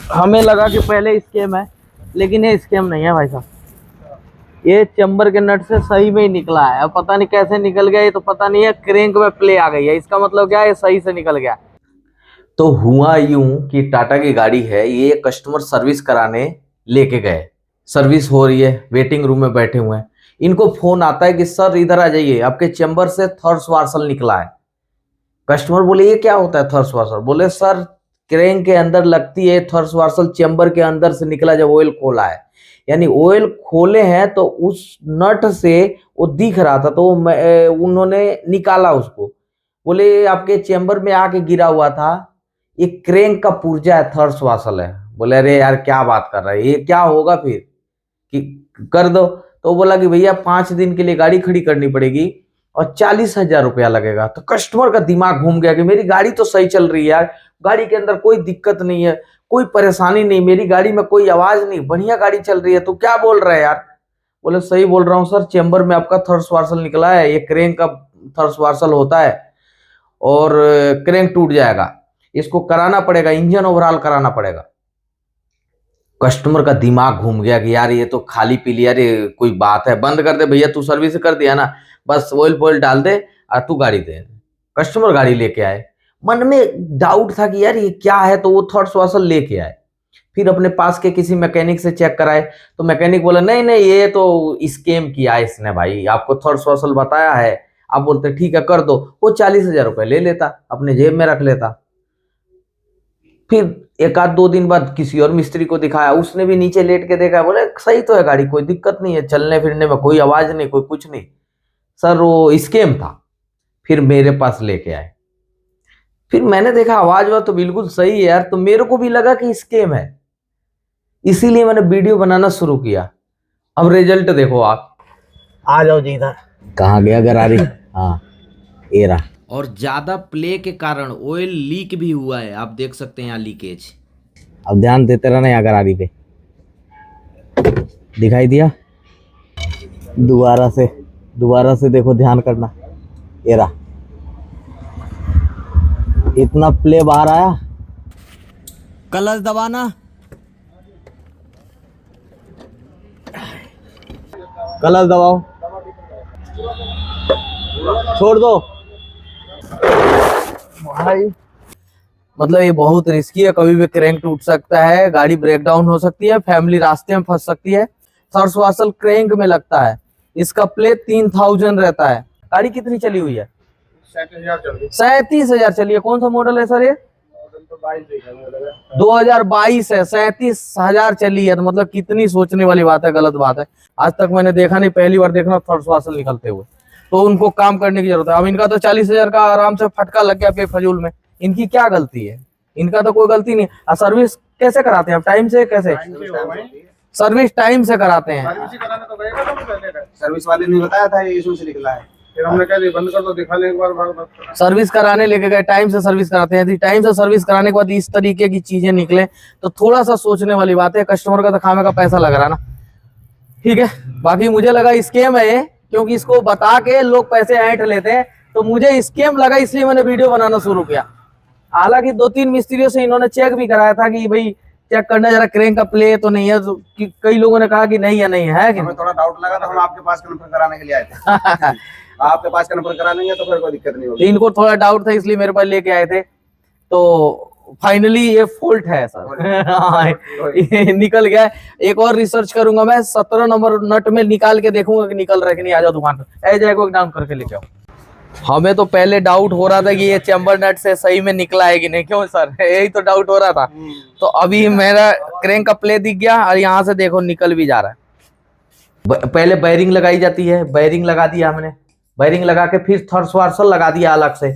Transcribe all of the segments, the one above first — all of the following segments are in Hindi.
हमें लगा कि पहले स्कैम है, लेकिन ये स्कैम नहीं है भाई साहब। ये चैम्बर के नट से सही में ही निकला है। अब पता नहीं कैसे निकल गया, ये तो पता नहीं है। क्रैंक में प्ले आ गई है, इसका मतलब क्या है, ये सही से निकल गया। तो हुआ यूं कि टाटा की गाड़ी है, ये कस्टमर सर्विस कराने लेके गए। सर्विस हो रही है, वेटिंग रूम में बैठे हुए हैं। इनको फोन आता है कि सर इधर आ जाइए, आपके चैम्बर से थर्स वार्सल निकला है। कस्टमर बोले ये क्या होता है थर्स वार्सल? बोले सर क्रैंक के अंदर लगती है थर्स वार्सल, चैम्बर के अंदर से निकला जब ऑयल खोला है। यानी ऑयल खोले हैं तो उस नट से वो दिख रहा था, तो उन्होंने निकाला उसको। बोले आपके चैम्बर में आके गिरा हुआ था, ये क्रैंक का पुर्जा है, थर्स वार्सल है। बोले अरे यार क्या बात कर रहा है, ये क्या होगा फिर कि कर दो। तो बोला कि भैया 5 दिन के लिए गाड़ी खड़ी करनी पड़ेगी और 40,000 रुपया लगेगा। तो कस्टमर का दिमाग घूम गया कि मेरी गाड़ी तो सही चल रही है यार, गाड़ी के अंदर कोई दिक्कत नहीं है, कोई परेशानी नहीं, मेरी गाड़ी में कोई आवाज नहीं, बढ़िया गाड़ी चल रही है, तो क्या बोल रहा है यार? बोले सही बोल रहा हूँ सर, चैम्बर में आपका थर्स वार्सल निकला है, ये क्रैंक का थर्स वार्सल होता है और क्रैंक टूट जाएगा, इसको कराना पड़ेगा, इंजन ओवरऑल कराना पड़ेगा। कस्टमर का दिमाग घूम गया कि यार ये तो खाली पी लिया, अरे कोई बात है, बंद कर दे भैया, तू सर्विस कर दिया ना, बस ऑयल पोयल डाल दे और तू गाड़ी दे। कस्टमर गाड़ी लेके आए, मन में डाउट था कि यार ये क्या है, तो वो थर्स वार्सल लेके आए। फिर अपने पास के किसी मैकेनिक से चेक कराए, तो मैकेनिक बोला नहीं नहीं ये तो स्कैम किया है इसने भाई, आपको थर्स वार्सल बताया है। आप बोलते ठीक है कर दो, वो 40,000 रुपये ले लेता, अपने जेब में रख लेता। फिर एक आध 2 दिन बाद किसी और मिस्त्री को दिखाया, उसने भी नीचे लेट के देखा, बोले सही तो है गाड़ी, कोई दिक्कत नहीं है, चलने फिरने में कोई आवाज नहीं, कोई कुछ नहीं। सर वो स्कैम था। फिर मेरे पास लेके आए, फिर मैंने देखा आवाज वाज तो बिल्कुल सही है यार, तो मेरे को भी लगा कि स्कैम है, इसीलिए मैंने वीडियो बनाना शुरू किया। अब रिजल्ट देखो आप, आ जाओ जी इधर। कहाँ गया गरारी? हाँ ये रहा। और ज्यादा प्ले के कारण ऑयल लीक भी हुआ है, आप देख सकते हैं यहाँ लीकेज। अब ध्यान देते रहना यहाँ गरारी पे, दिखाई दिया? दोबारा से देखो, ध्यान करना, ये रहा। इतना प्ले बाहर आया, क्लच दबाना, क्लच दबाओ, छोड़ दो भाई। मतलब ये बहुत रिस्की है, कभी भी क्रैंक टूट सकता है, गाड़ी ब्रेक डाउन हो सकती है, फैमिली रास्ते में फंस सकती है। थर्स वार्सल क्रैंक में लगता है, इसका प्ले 3,000 रहता है। गाड़ी कितनी चली हुई है? 37,000 चली है। कौन सा मॉडल है सर ये? 2022 है, 37,000 चली है। तो मतलब कितनी सोचने वाली बात है, गलत बात है। आज तक मैंने देखा नहीं, पहली बार देखना थर्स वार्सल निकलते हुए। तो उनको काम करने की जरूरत है। अब इनका तो 40,000 का आराम से फटका लग गया बेफजूल में, इनकी क्या गलती है? इनका तो कोई गलती नहीं। सर्विस कैसे कराते हैं आप? टाइम से? कैसे सर्विस टाइम से कराते हैं? सर्विस वाले ने बताया था ये इशू से निकला है, फिर हमने कहा बंद कर दो, दिखा ले एक बार। सर्विस कराने लेके गए, टाइम से सर्विस कराते हैं। यदि टाइम से सर्विस कराने के बाद इस तरीके की चीजें निकले तो थोड़ा सा सोचने वाली बात है। कस्टमर का तो खाने का पैसा लग रहा ना, ठीक है। बाकी मुझे लगा स्कैम है ये, क्योंकि इसको बता के लोग पैसे ऐंठ लेते हैं, तो मुझे स्कैम लगा, इसलिए मैंने वीडियो बनाना शुरू किया। हालांकि 2-3 मिस्त्रियों से इन्होंने चेक भी कराया था कि भाई चेक करना जरा क्रैंक का प्ले तो नहीं है, तो कई लोगों ने कहा कि नहीं है, नहीं है। कि हमें थोड़ा डाउट लगा तो हम आपके पास कन्फर्म कराने के लिए आए थे। आपके पास कन्फर्म करा लेंगे तो फिर कोई दिक्कत नहीं होगी। इनको थोड़ा डाउट था, इसलिए मेरे पास लेके आए थे। तो फाइनली ये फॉल्ट है सर। निकल गया। एक और रिसर्च करूंगा मैं, 17 नंबर नट में निकाल के देखूंगा कि निकल रहा है कि नहीं। आ जाओ दुकान पर, ए जाएगा डाउन करके लेके आओ। हमें तो पहले डाउट हो रहा था कि ये चैम्बर नट से सही में निकला है कि नहीं, क्यों सर? यही तो डाउट हो रहा था। तो अभी मेरा क्रैंक का प्ले दिख गया और यहाँ से देखो निकल भी जा रहा है। पहले बेयरिंग लगाई जाती है, बेयरिंग लगा दिया हमने, बेयरिंग लगा के फिर थर्स वार्सल लगा दिया अलग से।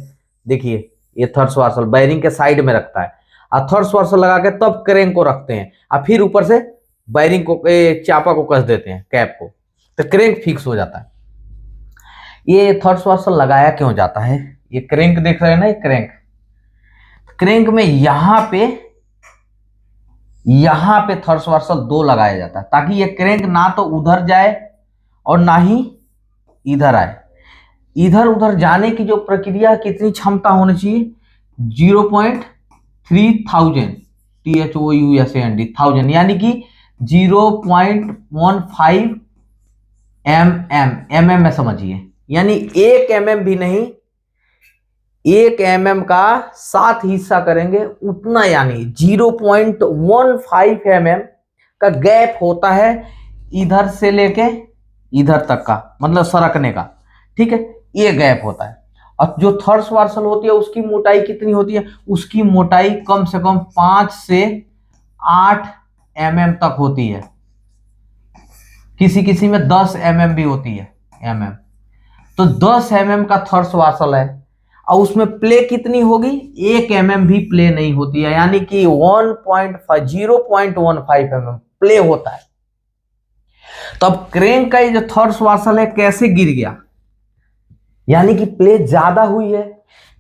देखिए ये थर्स वार्सल बेयरिंग के साइड में रखता है, और थर्स वार्सल लगा के तब क्रैंक को रखते हैं, और फिर ऊपर से बेयरिंग को चापा को कस देते हैं, कैप को, तो क्रैंक फिक्स हो जाता है। ये थर्स वार्सल लगाया क्यों जाता है? ये क्रैंक देख रहे हैं ना, ये क्रैंक में यहाँ पे थर्स वार्सल 2 लगाया जाता है, ताकि ये क्रैंक ना तो उधर जाए और ना ही इधर आए। इधर उधर जाने की जो प्रक्रिया, कितनी क्षमता होनी चाहिए? 0.3000 THOUSAND 1000, यानी कि 0.15 mm में समझिए, यानी 1 mm भी नहीं, 1 mm का 7 हिस्सा करेंगे उतना, यानी 0.15 mm का गैप होता है इधर से लेके इधर तक का, मतलब सरकने का, ठीक है, ये गैप होता है। और जो थर्ड स्वार्सल होती है उसकी मोटाई कितनी होती है, उसकी मोटाई कम से कम 5 से 8 mm तक होती है, किसी किसी में 10 mm भी होती है, mm। तो 10 mm का थर्ड स्वार्सल है, और उसमें प्ले कितनी होगी, 1 mm भी प्ले नहीं होती है, यानी कि 0.15 mm प्ले होता है। तो अब क्रेंक का ये जो थर्ड स्वार्सल है कैसे गिर गया, यानी कि प्ले ज्यादा हुई है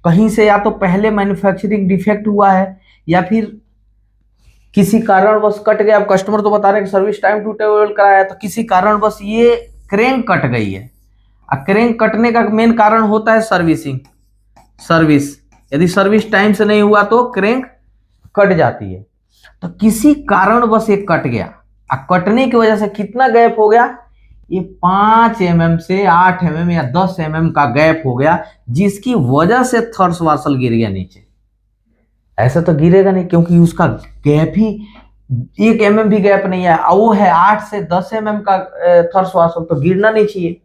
कहीं से, या तो पहले मैन्युफैक्चरिंग डिफेक्ट हुआ है या फिर किसी कारणवश कट गया। अब कस्टमर तो बता रहे हैं कि सर्विस टाइम टू टेबल कराया है, तो किसी कारणवश ये क्रेंक कट गई है। क्रेंक कटने का मेन कारण होता है सर्विस, यदि सर्विस टाइम से नहीं हुआ तो क्रेंक कट जाती है। तो किसी कारणवश ये कट गया, कटने की वजह से कितना गैप हो गया, ये 5 mm से 8 mm या 10 mm का गैप हो गया, जिसकी वजह से थर्ड स्वार्सल गिर गया नीचे। ऐसा तो गिरेगा नहीं, क्योंकि उसका गैप ही 1 mm भी गैप नहीं है, वो है 8 से 10 mm का थर्ड स्वार्सल, तो गिरना नहीं चाहिए।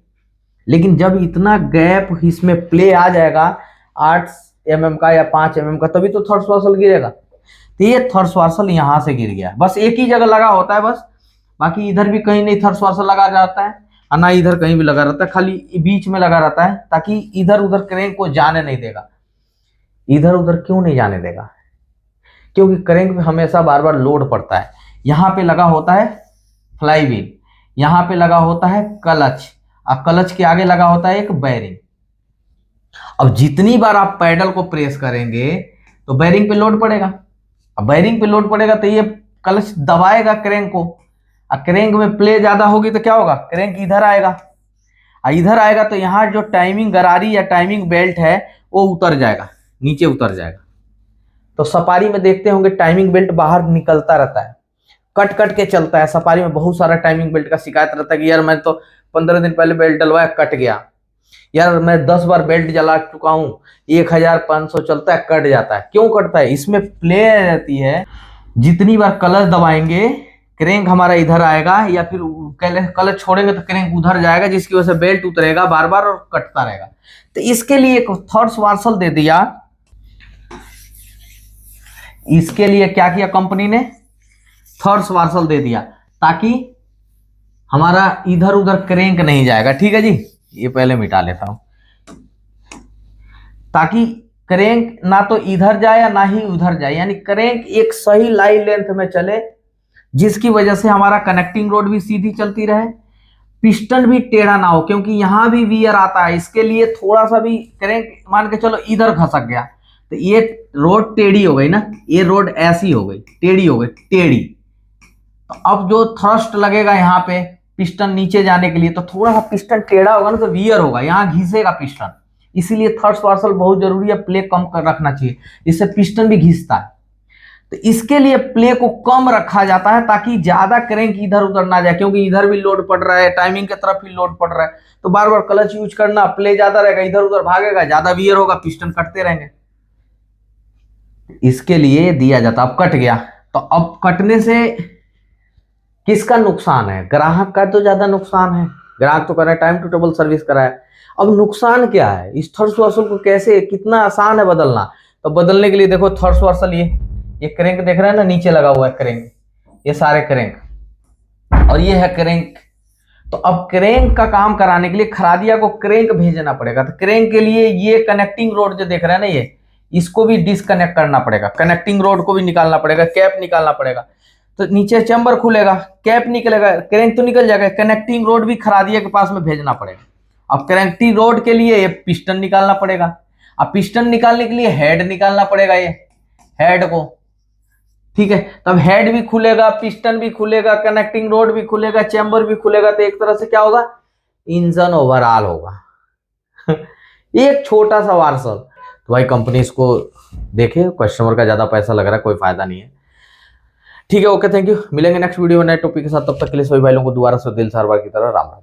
लेकिन जब इतना गैप इसमें प्ले आ जाएगा 8 mm का या 5 mm का, तभी तो थर्ड स्वार्सल गिरेगा। तो ये थर्ड स्वार्सल यहां से गिर गया, बस एक ही जगह लगा होता है बस, बाकी इधर भी कहीं नहीं थर्ड स्वार्सल लगा जाता है, और ना इधर कहीं भी लगा रहता है, खाली बीच में लगा रहता है, ताकि इधर उधर क्रेंक को जाने नहीं देगा। इधर उधर क्यों नहीं जाने देगा, क्योंकि क्रेंक में हमेशा बार बार लोड पड़ता है। यहाँ पे लगा होता है फ्लाई व्हील, यहाँ पे लगा होता है क्लच, और क्लच के आगे लगा होता है एक बैरिंग। अब जितनी बार आप पैडल को प्रेस करेंगे तो बैरिंग पे लोड पड़ेगा, अब बैरिंग पे लोड पड़ेगा तो ये क्लच दबाएगा क्रेंक को, और क्रेंक में प्ले ज्यादा होगी तो क्या होगा, क्रेंक इधर आएगा, और इधर आएगा तो यहाँ जो टाइमिंग गरारी या टाइमिंग बेल्ट है वो उतर जाएगा, नीचे उतर जाएगा। तो सफारी में देखते होंगे टाइमिंग बेल्ट बाहर निकलता रहता है, कट कट के चलता है। सफारी में बहुत सारा टाइमिंग बेल्ट का शिकायत रहता है कि यार मैं तो 15 दिन पहले बेल्ट डलवाया कट गया, यार मैं 10 बार बेल्ट जला चुका हूं 1500 चलता है कट जाता है। क्यों कटता है, इसमें प्ले रहती है, जितनी बार क्लच दबाएंगे क्रेंक हमारा इधर आएगा, या फिर क्लच छोड़ेंगे तो क्रेंक उधर जाएगा, जिसकी वजह से बेल्ट उतरेगा बार बार और कटता रहेगा। तो इसके लिए एक थर्ड स्वार्सल दे दिया। इसके लिए क्या किया कंपनी ने, थर्ड स्वार्सल दे दिया, ताकि हमारा इधर उधर क्रेंक नहीं जाएगा। ठीक है जी, ये पहले मिटा लेता हूं, ताकि क्रेंक ना तो इधर जाए या ना ही उधर जाए, यानी क्रेंक एक सही लाइन लेंथ में चले, जिसकी वजह से हमारा कनेक्टिंग रोड भी सीधी चलती रहे, पिस्टन भी टेढ़ा ना हो, क्योंकि यहां भी वियर आता है। इसके लिए थोड़ा सा भी क्रेंक मान के चलो इधर खसक गया तो ये रोड टेढ़ी हो गई ना, ये रोड ऐसी हो गई, टेढ़ी हो गई, टेढ़ी। तो अब जो थ्रस्ट लगेगा यहाँ पे पिस्टन नीचे जाने के लिए, तो थोड़ा सा पिस्टन टेढ़ा होगा ना, तो वियर होगा, यहाँ घिसेगा पिस्टन। इसीलिए थर्ड स्वार्सल बहुत जरूरी है, प्ले कम कर रखना चाहिए, इससे पिस्टन भी घिसता है। तो इसके लिए प्ले को कम रखा जाता है, ताकि ज्यादा क्रेंक इधर उधर ना जाए, क्योंकि इधर भी लोड पड़ रहा है, टाइमिंग की तरफ भी लोड पड़ रहा है, तो बार बार क्लच यूज करना, प्ले ज्यादा रहेगा, इधर उधर भागेगा, ज्यादा वियर होगा, पिस्टन कटते रहेंगे। इसके लिए दिया जाता। अब कट गया, तो अब कटने से किसका नुकसान है, ग्राहक का तो ज्यादा नुकसान है, ग्राहक तो कर रहा है टाइम टू टेबल सर्विस कराया। अब नुकसान क्या है, इस थर्ड स्वार्सल को कैसे, कितना आसान है बदलना। तो बदलने के लिए देखो थर्ड स्वार्सल, ये क्रेंक देख रहे हैं ना, नीचे लगा हुआ है क्रेंक, ये सारे क्रेंक, और ये है क्रेंक। तो अब क्रेंक का काम कराने के लिए खरादिया को क्रेंक भेजना पड़ेगा। तो क्रेंक के लिए ये कनेक्टिंग रोड जो देख रहे हैं ना, ये इसको भी डिसकनेक्ट करना पड़ेगा, कनेक्टिंग रोड को भी निकालना पड़ेगा, कैप निकालना पड़ेगा। तो नीचे चैम्बर खुलेगा, कैप निकलेगा, क्रेंक तो निकल जाएगा, कनेक्टिंग रोड भी खरादिया के पास में भेजना पड़ेगा। अब कनेक्टिंग रोड के लिए ये पिस्टन निकालना पड़ेगा, अब पिस्टन निकालने के लिए हेड निकालना पड़ेगा, ये हेड को, ठीक है। तब हेड भी खुलेगा, पिस्टन भी खुलेगा, कनेक्टिंग रोड भी खुलेगा, चैम्बर भी खुलेगा, तो एक तरह से क्या होगा, इंजन ओवरऑल होगा। एक छोटा सा वार्सल। तो भाई कंपनी इसको देखे, कस्टमर का ज्यादा पैसा लग रहा है, कोई फायदा नहीं है। ठीक है, ओके, थैंक यू। मिलेंगे नेक्स्ट वीडियो में नए टॉपिक के साथ। तब तक के लिए सभी भाइयों को दोबारा से दिल से हर बार की तरह राम राम।